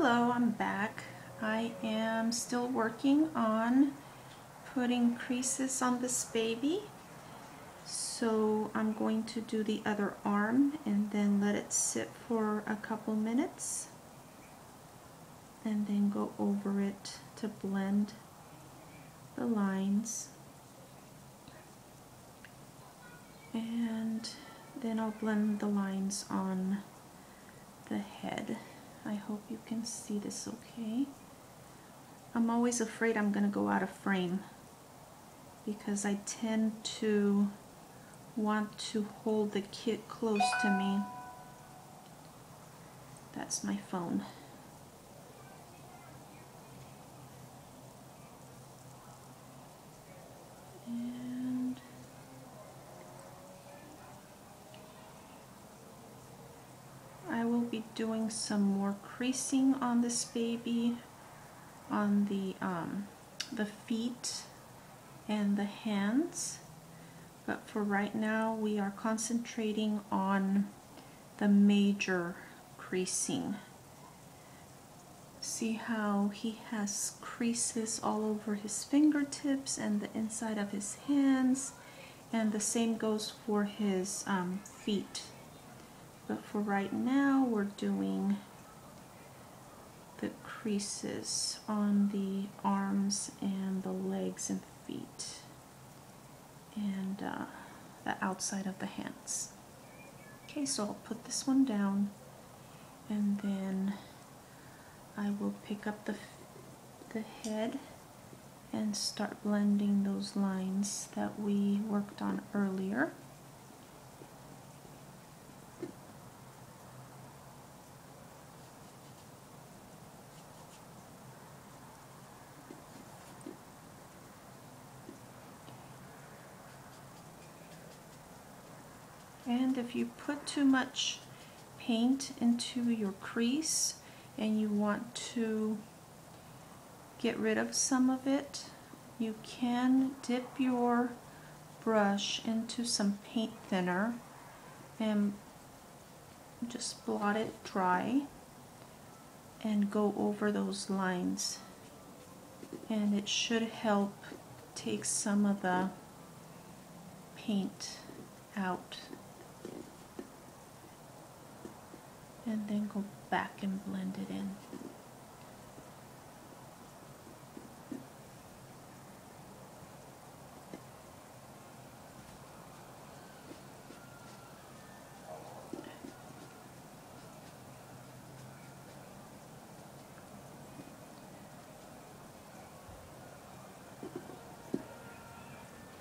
Hello, I'm back. I am still working on putting creases on this baby. So I'm going to do the other arm and then let it sit for a couple minutes and then go over it to blend the lines. And then I'll blend the lines on the head. I hope you can see this okay. I'm always afraid I'm going to go out of frame because I tend to want to hold the kit close to me. That's my phone. And I will be doing some more creasing on this baby, on the feet and the hands. But for right now, we are concentrating on the major creasing. See how he has creases all over his fingertips and the inside of his hands, and the same goes for his feet. But for right now, we're doing the creases on the arms and the legs and feet and the outside of the hands. Okay, so I'll put this one down and then I will pick up the head and start blending those lines that we worked on earlier. And if you put too much paint into your crease and you want to get rid of some of it, you can dip your brush into some paint thinner and just blot it dry and go over those lines, and it should help take some of the paint out. And then go back and blend it in.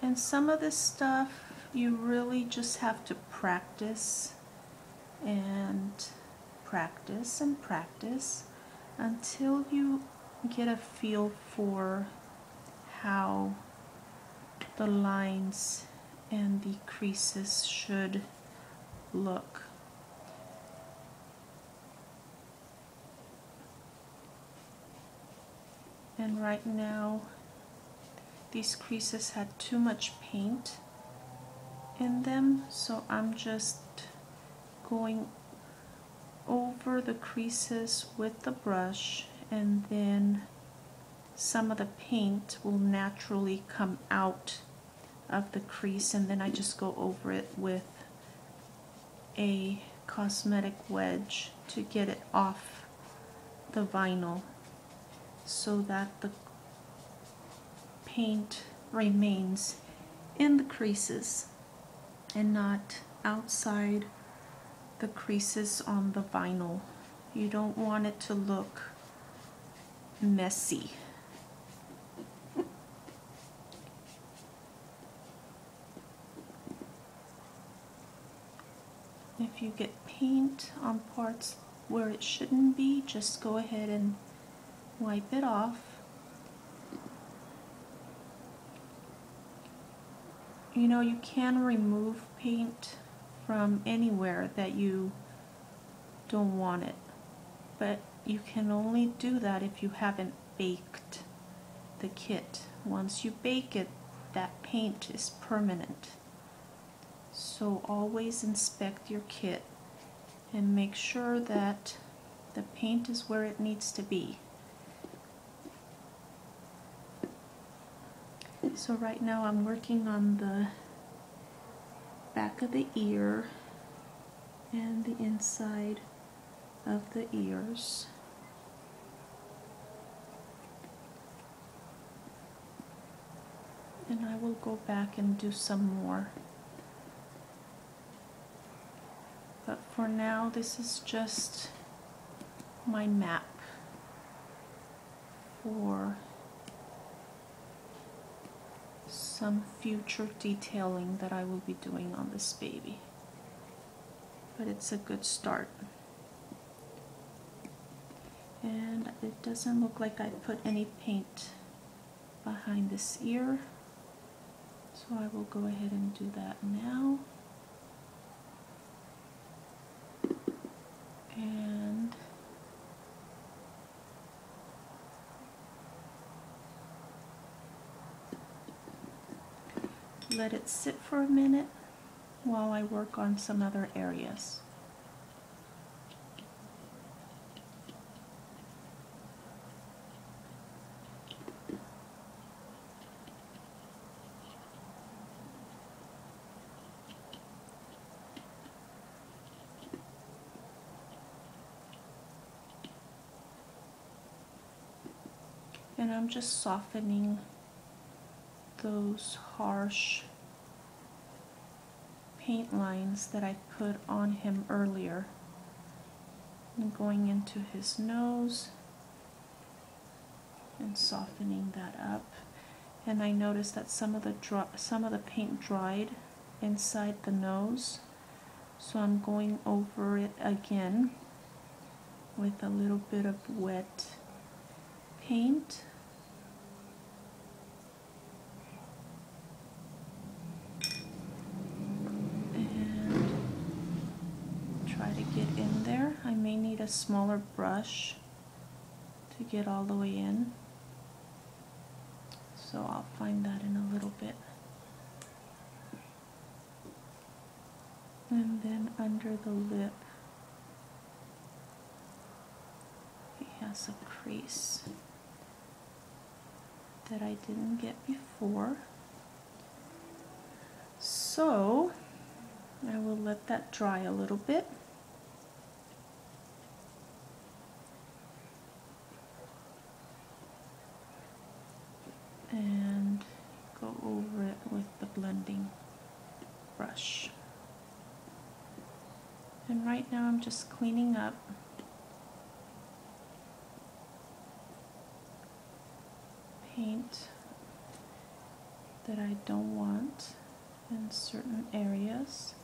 And some of this stuff you really just have to practice and practice and practice until you get a feel for how the lines and the creases should look. And right now these creases had too much paint in them, so I'm just going over the creases with the brush, and then some of the paint will naturally come out of the crease, and then I just go over it with a cosmetic wedge to get it off the vinyl so that the paint remains in the creases and not outside the creases on the vinyl. You don't want it to look messy. If you get paint on parts where it shouldn't be, just go ahead and wipe it off. You know, you can remove paint from anywhere that you don't want it, but you can only do that if you haven't baked the kit. Once you bake it, that paint is permanent. So always inspect your kit and make sure that The paint is where it needs to be. So right now I'm working on the back of the ear and the inside of the ears. And I will go back and do some more. But for now, this is just my map for some future detailing that I will be doing on this baby. But it's a good start. And it doesn't look like I put any paint behind this ear, so I will go ahead and do that now. And let it sit for a minute while I work on some other areas. And I'm just softening those harsh paint lines that I put on him earlier. And going into his nose and softening that up. And I noticed that some of the paint dried inside the nose, so I'm going over it again with a little bit of wet paint. And try to get in there. I may need a smaller brush to get all the way in, so I'll find that in a little bit. And then under the lip, he has a crease that I didn't get before. So I will let that dry a little bit. And go over it with the blending brush. And right now I'm just cleaning up paint that I don't want in certain areas.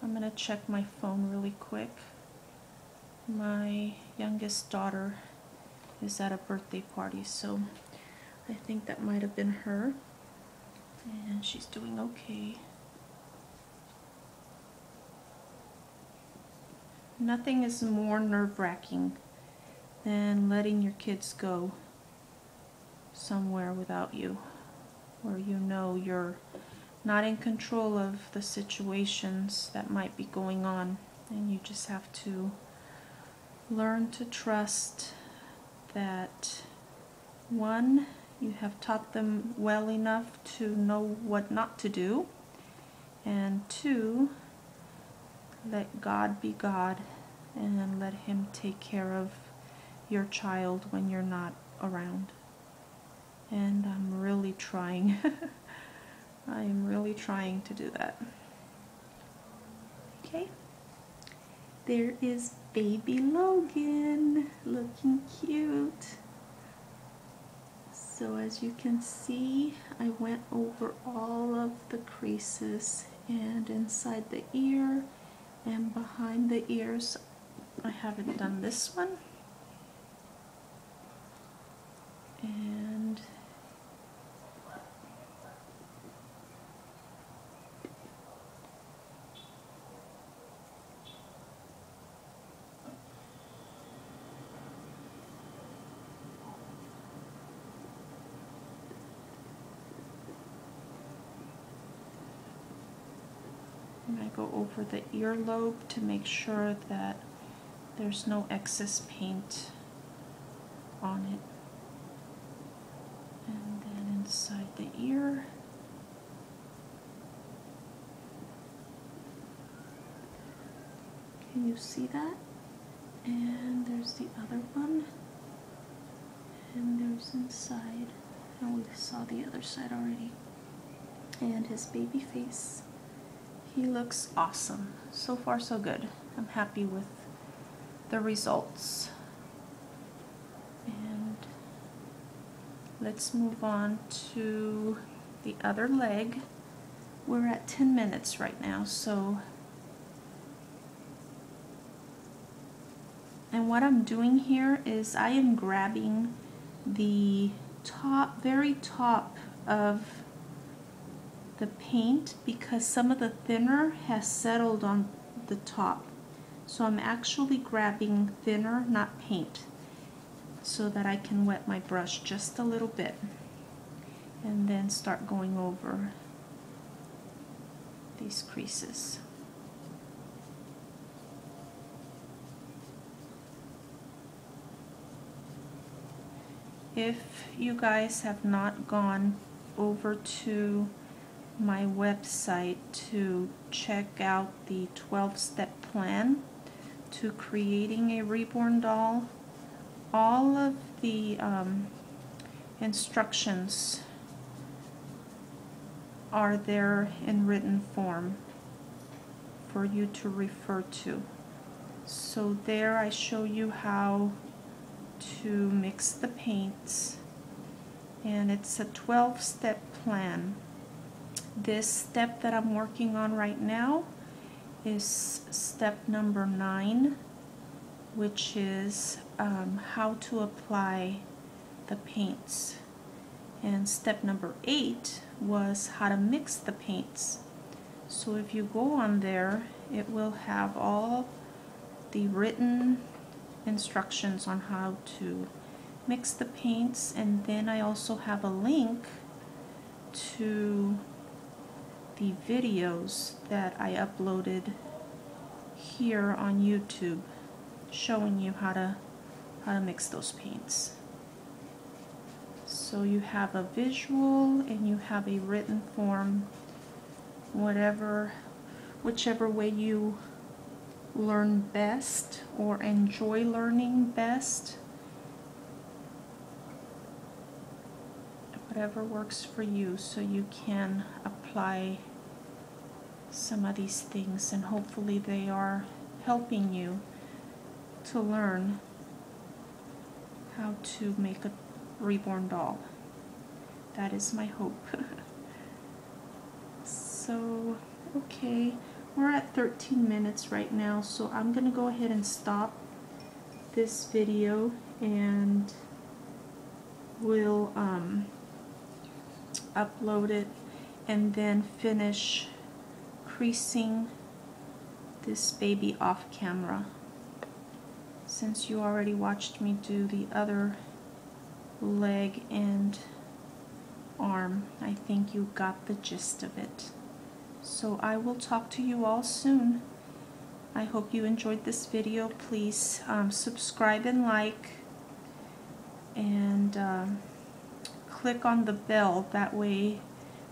I'm going to check my phone really quick. My youngest daughter is at a birthday party, so I think that might have been her, and she's doing okay. Nothing is more nerve-wracking than letting your kids go somewhere without you, where you know you're not in control of the situations that might be going on, and you just have to learn to trust that, one, you have taught them well enough to know what not to do, and two, let God be God and let Him take care of your child when you're not around. And I'm really trying. I am really trying to do that. Okay. There is baby Logan, looking cute. So as you can see, I went over all of the creases, and inside the ear and behind the ears. I haven't done this one. And And I go over the earlobe to make sure that there's no excess paint on it. And then inside the ear. Can you see that? And there's the other one. And there's inside. And we saw the other side already. And his baby face. He looks awesome. So far so good. I'm happy with the results. And let's move on to the other leg. We're at 10 minutes right now, so. And what I'm doing here is I am grabbing the top, very top of the paint because some of the thinner has settled on the top. So I'm actually grabbing thinner, not paint, so that I can wet my brush just a little bit and then start going over these creases. If you guys have not gone over to my website to check out the 12-step plan to creating a Reborn doll, all of the instructions are there in written form for you to refer to. So there I show you how to mix the paints, and it's a 12-step plan. This step that I'm working on right now is step number 9, which is how to apply the paints. And step number 8 was how to mix the paints. So if you go on there, it will have all the written instructions on how to mix the paints, and then I also have a link to the videos that I uploaded here on YouTube showing you how to mix those paints. So you have a visual and you have a written form, whichever way you learn best or enjoy learning best, whatever works for you, so you can apply some of these things, and hopefully they are helping you to learn how to make a Reborn doll. That is my hope. So, okay, we're at 13 minutes right now, so I'm gonna go ahead and stop this video, and we'll upload it and then finish creasing this baby off camera. Since you already watched me do the other leg and arm, I think you got the gist of it. So I will talk to you all soon. I hope you enjoyed this video. Please subscribe and like, and click on the bell. That way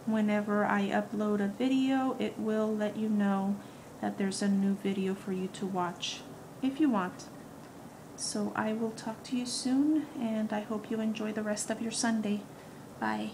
whenever I upload a video, it will let you know that there's a new video for you to watch if you want. So I will talk to you soon, and I hope you enjoy the rest of your Sunday. Bye.